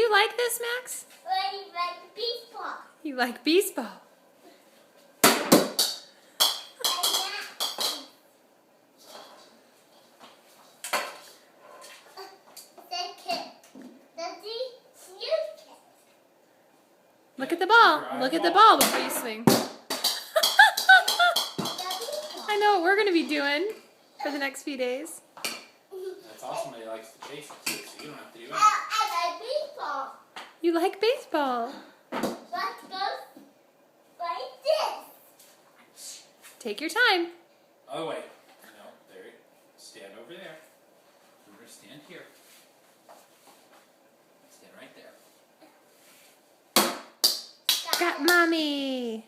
you like this, Max? I like baseball. You like baseball. Look at the ball. Look at the ball before you swing. I know what we're going to be doing for the next few days. That's awesome that he likes to chase it too, so you don't have to do anything. I like baseball. You like baseball. Let's go like this. Take your time. Oh wait, no, there. Stand over there. Remember, stand here. Stand right there. Got mommy.